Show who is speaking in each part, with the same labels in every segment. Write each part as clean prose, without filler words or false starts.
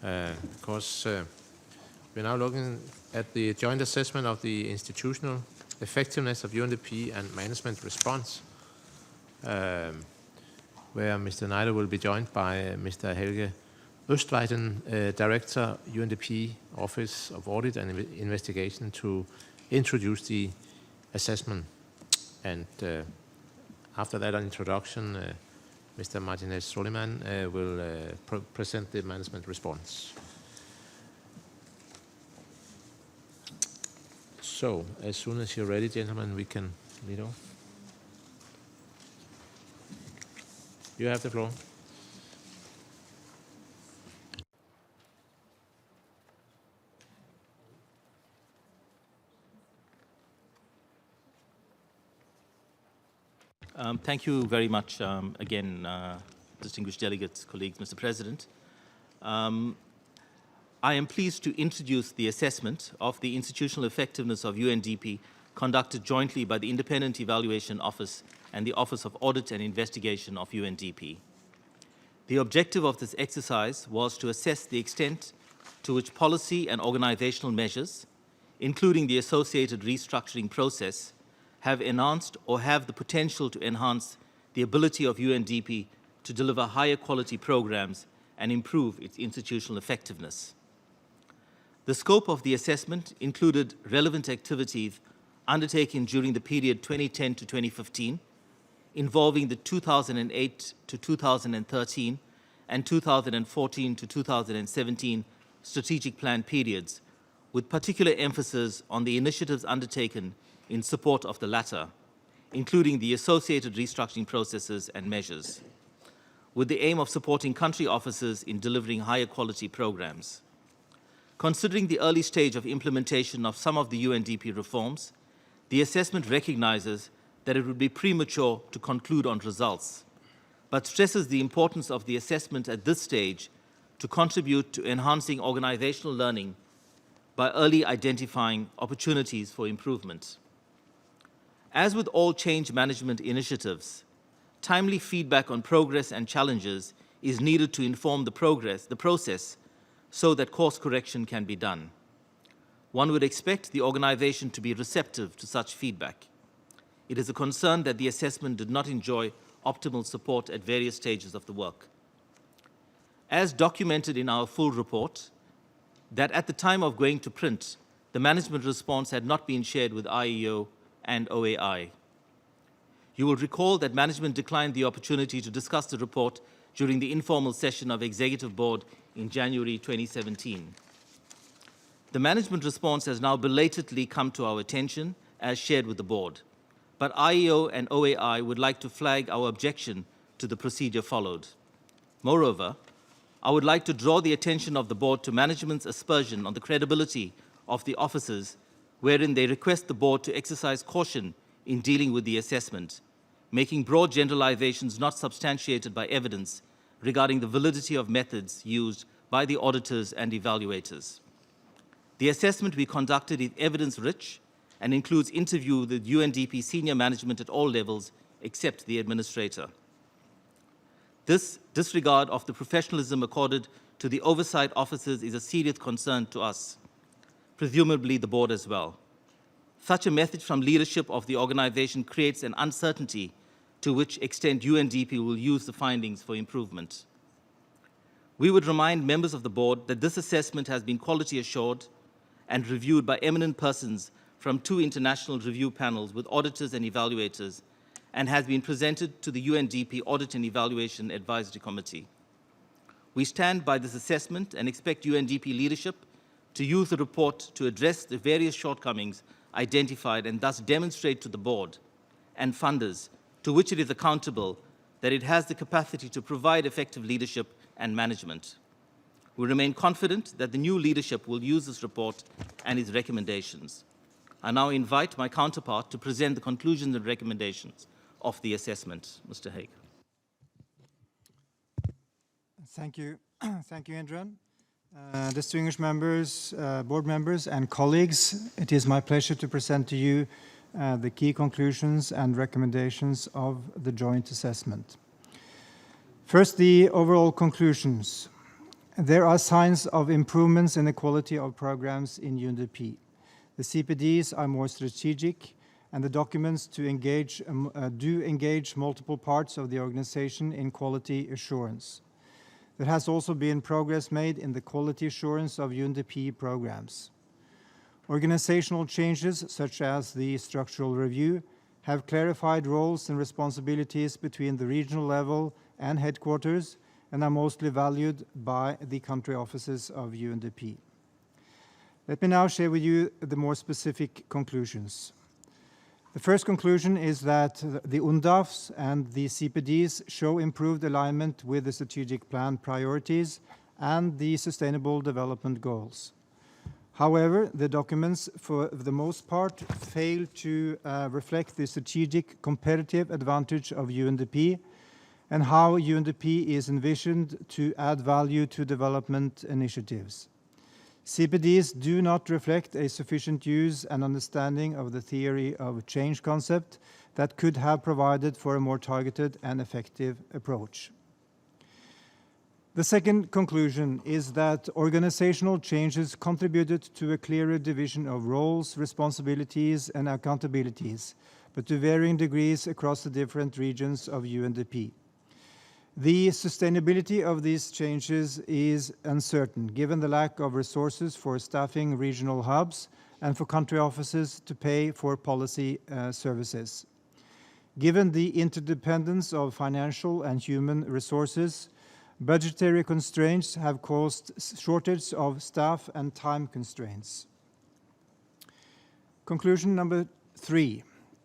Speaker 1: Of course, we're now looking at the joint assessment of the institutional effectiveness of UNDP and management response, where Mr. Neider will be joined by Mr. Helge Østweiden, Director, UNDP Office of Audit and Investigation, to introduce the assessment. And after that introduction, Mr. Martinez Soliman will present the management response. So, as soon as you're ready, gentlemen, we can lead off. You have the floor.
Speaker 2: Thank you very much again, distinguished delegates, colleagues, Mr. President. I am pleased to introduce the assessment of the institutional effectiveness of UNDP conducted jointly by the Independent Evaluation Office and the Office of Audit and Investigation of UNDP. The objective of this exercise was to assess the extent to which policy and organizational measures, including the associated restructuring process, have enhanced or have the potential to enhance the ability of UNDP to deliver higher quality programs and improve its institutional effectiveness. The scope of the assessment included relevant activities undertaken during the period 2010 to 2015, involving the 2008 to 2013 and 2014 to 2017 strategic plan periods, with particular emphasis on the initiatives undertaken in support of the latter, including the associated restructuring processes and measures, with the aim of supporting country officers in delivering higher quality programs. Considering the early stage of implementation of some of the UNDP reforms, the assessment recognizes that it would be premature to conclude on results, but stresses the importance of the assessment at this stage to contribute to enhancing organizational learning by early identifying opportunities for improvement. As with all change management initiatives, timely feedback on progress and challenges is needed to inform the process, so that course correction can be done. One would expect the organization to be receptive to such feedback. It is a concern that the assessment did not enjoy optimal support at various stages of the work. As documented in our full report, that at the time of going to print, the management response had not been shared with IEO and OAI. You will recall that management declined the opportunity to discuss the report during the informal session of Executive Board in January 2017. The management response has now belatedly come to our attention as shared with the board, but IEO and OAI would like to flag our objection to the procedure followed. Moreover, I would like to draw the attention of the board to management's aspersion on the credibility of the officers, wherein they request the board to exercise caution in dealing with the assessment, making broad generalizations not substantiated by evidence regarding the validity of methods used by the auditors and evaluators. The assessment we conducted is evidence-rich and includes interview with UNDP senior management at all levels except the administrator. This disregard of the professionalism accorded to the oversight officers is a serious concern to us, presumably the board as well. Such a message from leadership of the organization creates an uncertainty to which extent UNDP will use the findings for improvement. We would remind members of the board that this assessment has been quality assured and reviewed by eminent persons from 2 international review panels with auditors and evaluators, and has been presented to the UNDP Audit and Evaluation Advisory Committee. We stand by this assessment and expect UNDP leadership to use the report to address the various shortcomings identified and thus demonstrate to the board and funders to which it is accountable that it has the capacity to provide effective leadership and management. We remain confident that the new leadership will use this report and its recommendations. I now invite my counterpart to present the conclusions and recommendations of the assessment. Mr. Haig.
Speaker 3: Thank you. Thank you, Indran. Distinguished members, board members, and colleagues, it is my pleasure to present to you the key conclusions and recommendations of the joint assessment. First, the overall conclusions. There are signs of improvements in the quality of programs in UNDP. The CPDs are more strategic, and the documents do engage multiple parts of the organization in quality assurance. There has also been progress made in the quality assurance of UNDP programs. Organizational changes, such as the structural review, have clarified roles and responsibilities between the regional level and headquarters, and are mostly valued by the country offices of UNDP. Let me now share with you the more specific conclusions. The first conclusion is that the UNDAFs and the CPDs show improved alignment with the strategic plan priorities and the Sustainable Development Goals. However, the documents, for the most part, fail to reflect the strategic competitive advantage of UNDP and how UNDP is envisioned to add value to development initiatives. CPDs do not reflect a sufficient use and understanding of the theory of change concept that could have provided for a more targeted and effective approach. The second conclusion is that organizational changes contributed to a clearer division of roles, responsibilities, and accountabilities, but to varying degrees across the different regions of UNDP. The sustainability of these changes is uncertain, given the lack of resources for staffing regional hubs and for country offices to pay for policy services. Given the interdependence of financial and human resources, budgetary constraints have caused shortage of staff and time constraints. Conclusion number 3.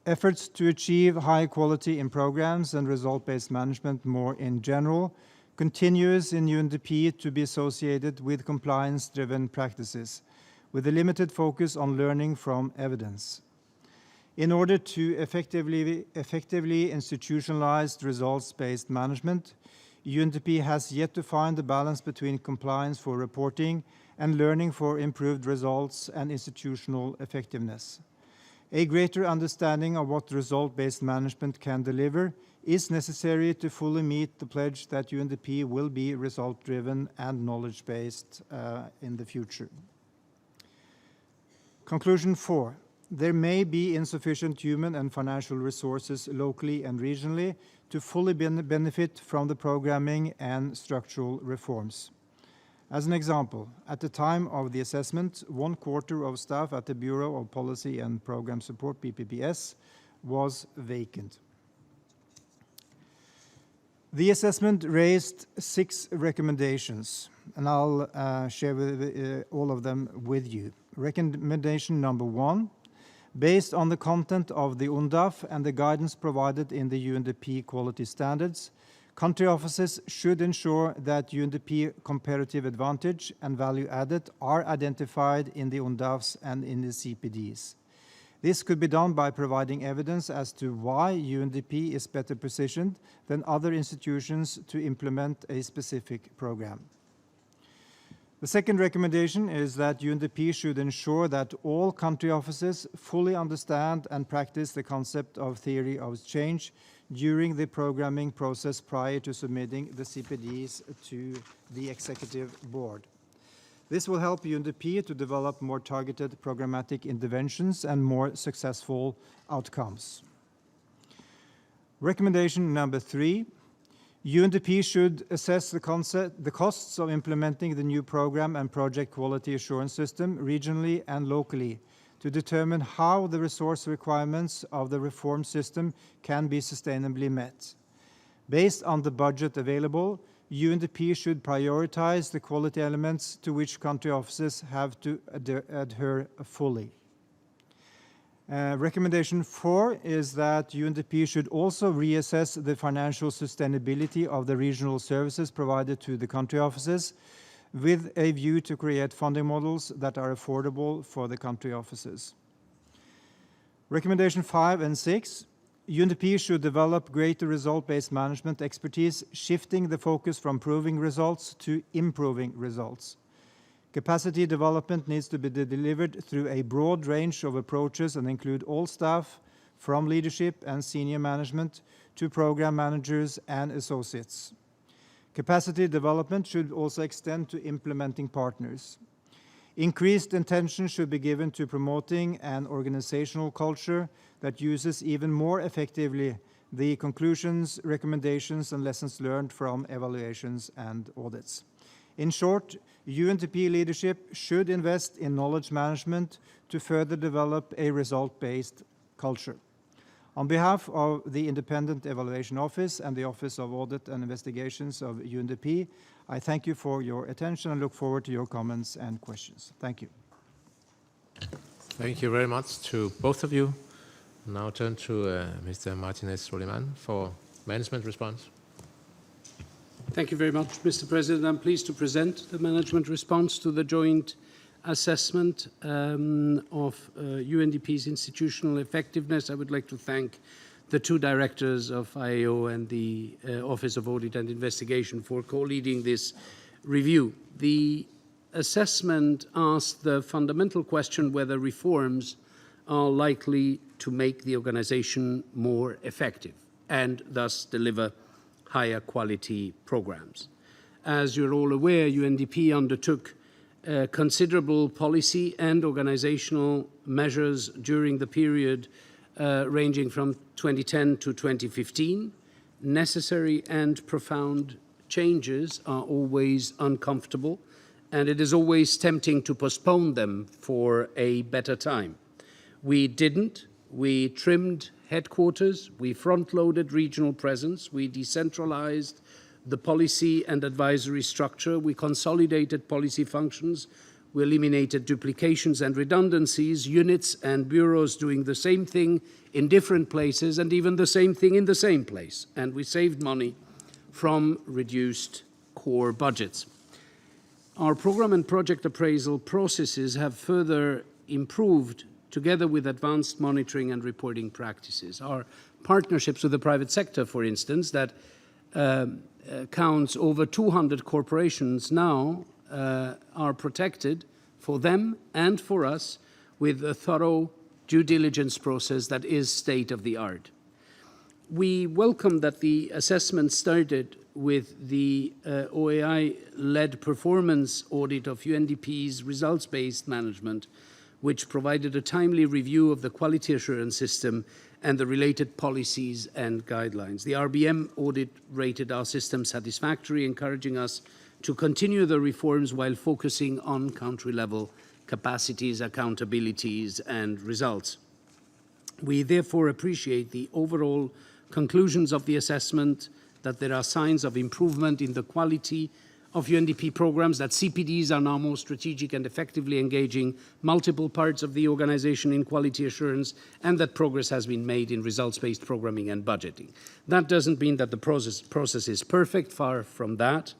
Speaker 3: Efforts to achieve high quality in programs and result-based management more in general continues in UNDP to be associated with compliance-driven practices, with a limited focus on learning from evidence. In order to effectively institutionalize results-based management, UNDP has yet to find the balance between compliance for reporting and learning for improved results and institutional effectiveness. A greater understanding of what result-based management can deliver is necessary to fully meet the pledge that UNDP will be result-driven and knowledge-based in the future. Conclusion 4. There may be insufficient human and financial resources locally and regionally to fully benefit from the programming and structural reforms. As an example, at the time of the assessment, 1/4 of staff at the Bureau of Policy and Program Support, BPPS, was vacant. The assessment raised 6 recommendations, and I'll share all of them with you. Recommendation number 1, based on the content of the UNDAF and the guidance provided in the UNDP quality standards, country offices should ensure that UNDP comparative advantage and value added are identified in the UNDAFs and in the CPDs. This could be done by providing evidence as to why UNDP is better positioned than other institutions to implement a specific program. The second recommendation is that UNDP should ensure that all country offices fully understand and practice the concept of theory of change during the programming process prior to submitting the CPDs to the Executive Board. This will help UNDP to develop more targeted programmatic interventions and more successful outcomes. Recommendation number 3, UNDP should assess the costs of implementing the new program and project quality assurance system regionally and locally to determine how the resource requirements of the reform system can be sustainably met. Based on the budget available, UNDP should prioritize the quality elements to which country offices have to adhere fully. Recommendation 4 is that UNDP should also reassess the financial sustainability of the regional services provided to the country offices with a view to create funding models that are affordable for the country offices. Recommendation 5 and 6, UNDP should develop greater result-based management expertise, shifting the focus from proving results to improving results. Capacity development needs to be delivered through a broad range of approaches and include all staff, from leadership and senior management to program managers and associates. Capacity development should also extend to implementing partners. Increased attention should be given to promoting an organizational culture that uses even more effectively the conclusions, recommendations, and lessons learned from evaluations and audits. In short, UNDP leadership should invest in knowledge management to further develop a result-based culture. On behalf of the Independent Evaluation Office and the Office of Audit and Investigations of UNDP, I thank you for your attention and look forward to your comments and questions. Thank you.
Speaker 1: Thank you very much to both of you. Now turn to Mr. Martinez-Soliman for management response.
Speaker 4: Thank you very much, Mr. President. I'm pleased to present the management response to the joint assessment of UNDP's institutional effectiveness. I would like to thank the two directors of IAO and the Office of Audit and Investigation for co-leading this review. The assessment asked the fundamental question whether reforms are likely to make the organization more effective and thus deliver higher quality programs. As you're all aware, UNDP undertook considerable policy and organizational measures during the period ranging from 2010 to 2015. Necessary and profound changes are always uncomfortable, and it is always tempting to postpone them for a better time. We didn't. We trimmed headquarters, we front-loaded regional presence, we decentralized the policy and advisory structure, we consolidated policy functions, we eliminated duplications and redundancies, units and bureaus doing the same thing in different places and even the same thing in the same place. And we saved money from reduced core budgets. Our program and project appraisal processes have further improved together with advanced monitoring and reporting practices. Our partnerships with the private sector, for instance, that counts over 200 corporations now are protected for them and for us with a thorough due diligence process that is state-of-the-art. We welcome that the assessment started with the OAI-led performance audit of UNDP's results-based management, which provided a timely review of the quality assurance system and the related policies and guidelines. The RBM audit rated our system satisfactory, encouraging us to continue the reforms while focusing on country-level capacities, accountabilities, and results. We therefore appreciate the overall conclusions of the assessment, that there are signs of improvement in the quality of UNDP programs, that CPDs are now more strategic and effectively engaging multiple parts of the organization in quality assurance, and that progress has been made in results-based programming and budgeting. That doesn't mean that the process is perfect, far from that.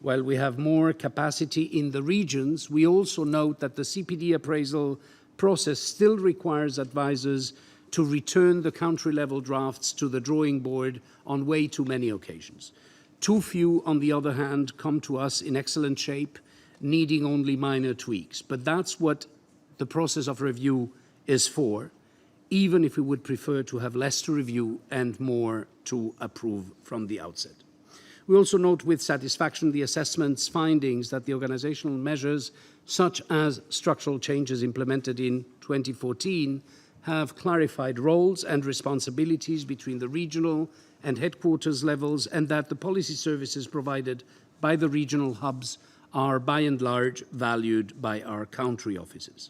Speaker 4: While we have more capacity in the regions, we also note that the CPD appraisal process still requires advisors to return the country-level drafts to the drawing board on way too many occasions. Too few, on the other hand, come to us in excellent shape, needing only minor tweaks. But that's what the process of review is for, even if we would prefer to have less to review and more to approve from the outset. We also note with satisfaction the assessment's findings that the organizational measures, such as structural changes implemented in 2014, have clarified roles and responsibilities between the regional and headquarters levels, and that the policy services provided by the regional hubs are by and large valued by our country offices.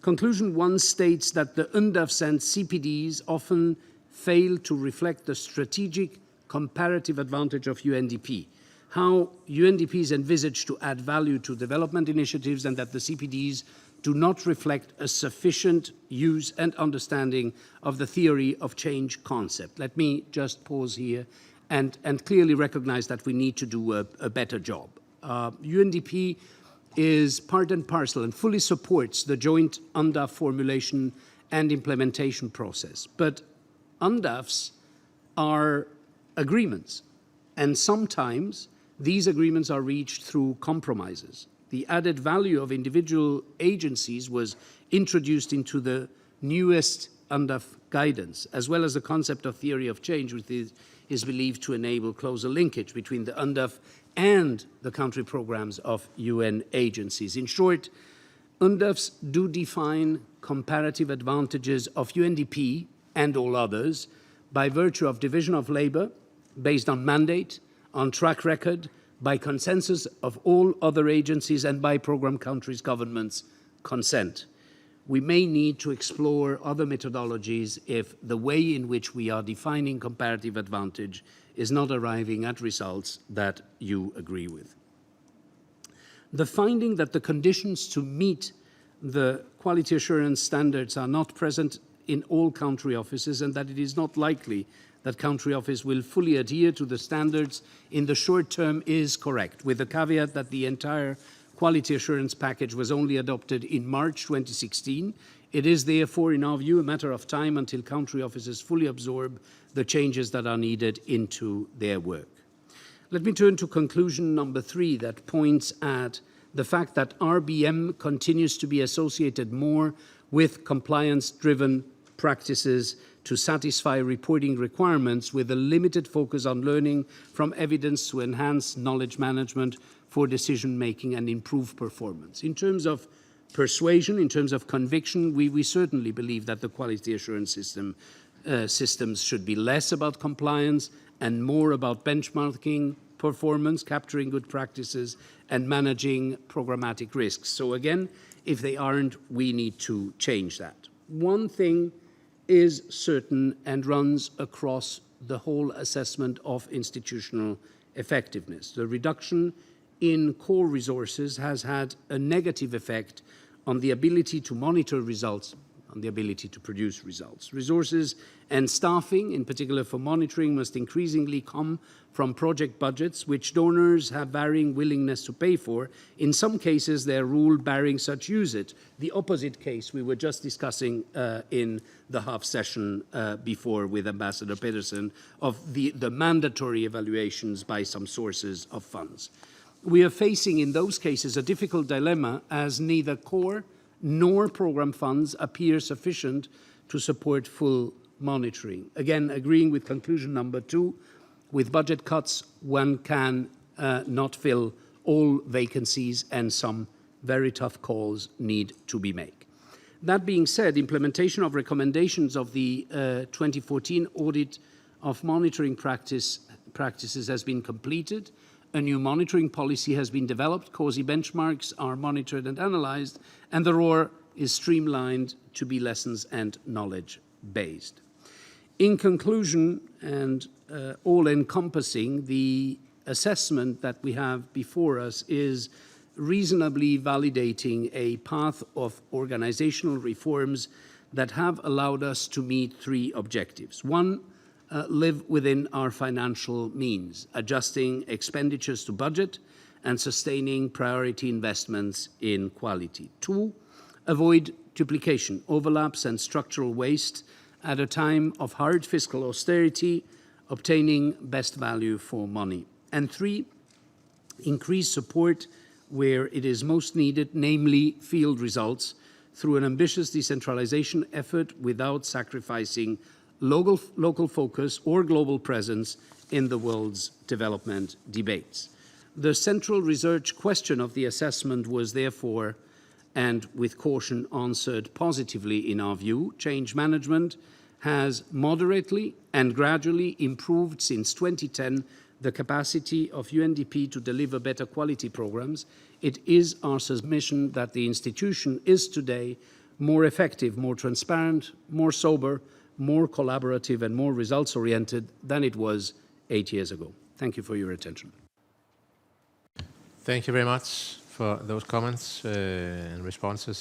Speaker 4: Conclusion 1 states that the UNDAFs and CPDs often fail to reflect the strategic comparative advantage of UNDP, how UNDP is envisaged to add value to development initiatives, and that the CPDs do not reflect a sufficient use and understanding of the theory of change concept. Let me just pause here and clearly recognize that we need to do a better job. UNDP is part and parcel and fully supports the joint UNDAF formulation and implementation process. But UNDAFs are agreements, and sometimes these agreements are reached through compromises. The added value of individual agencies was introduced into the newest UNDAF guidance, as well as the concept of theory of change, which is is believed to enable closer linkage between the UNDP and the country programs of UN agencies. In short, UNDPs do define comparative advantages of UNDP and all others by virtue of division of labor, based on mandate, on track record, by consensus of all other agencies, and by program countries' governments' consent. We may need to explore other methodologies if the way in which we are defining comparative advantage is not arriving at results that you agree with. The finding that the conditions to meet the quality assurance standards are not present in all country offices, and that it is not likely that country office will fully adhere to the standards in the short term is correct, with the caveat that the entire quality assurance package was only adopted in March 2016. It is therefore, in our view, a matter of time until country offices fully absorb the changes that are needed into their work. Let me turn to conclusion number 3 that points at the fact that RBM continues to be associated more with compliance-driven practices to satisfy reporting requirements, with a limited focus on learning from evidence to enhance knowledge management for decision-making and improve performance. In terms of persuasion, in terms of conviction, we certainly believe that the quality assurance systems should be less about compliance and more about benchmarking performance, capturing good practices, and managing programmatic risks. So again, if they aren't, we need to change that. One thing is certain and runs across the whole assessment of institutional effectiveness. The reduction in core resources has had a negative effect on the ability to monitor results, on the ability to produce results. Resources and staffing, in particular for monitoring, must increasingly come from project budgets, which donors have varying willingness to pay for. In some cases, they're rule-barring such usage. The opposite case we were just discussing in the half session before with Ambassador Pedersen of the mandatory evaluations by some sources of funds. We are facing in those cases a difficult dilemma, as neither core nor program funds appear sufficient to support full monitoring. Again, agreeing with conclusion number 2, with budget cuts, one can not fill all vacancies, and some very tough calls need to be made. That being said, implementation of recommendations of the 2014 audit of monitoring practices has been completed. A new monitoring policy has been developed, COSI benchmarks are monitored and analyzed, and the ROR is streamlined to be lessons and knowledge-based. In conclusion, and all-encompassing, the assessment that we have before us is reasonably validating a path of organizational reforms that have allowed us to meet 3 objectives. 1, live within our financial means, adjusting expenditures to budget and sustaining priority investments in quality. 2, avoid duplication, overlaps, and structural waste at a time of hard fiscal austerity, obtaining best value for money. And 3, increase support where it is most needed, namely field results, through an ambitious decentralization effort without sacrificing local focus or global presence in the world's development debates. The central research question of the assessment was therefore, and with caution, answered positively in our view. Change management has moderately and gradually improved since 2010 the capacity of UNDP to deliver better quality programs. It is our submission that the institution is today more effective, more transparent, more sober, more collaborative, and more results-oriented than it was 8 years ago. Thank you for your attention.
Speaker 1: Thank you very much for those comments and responses.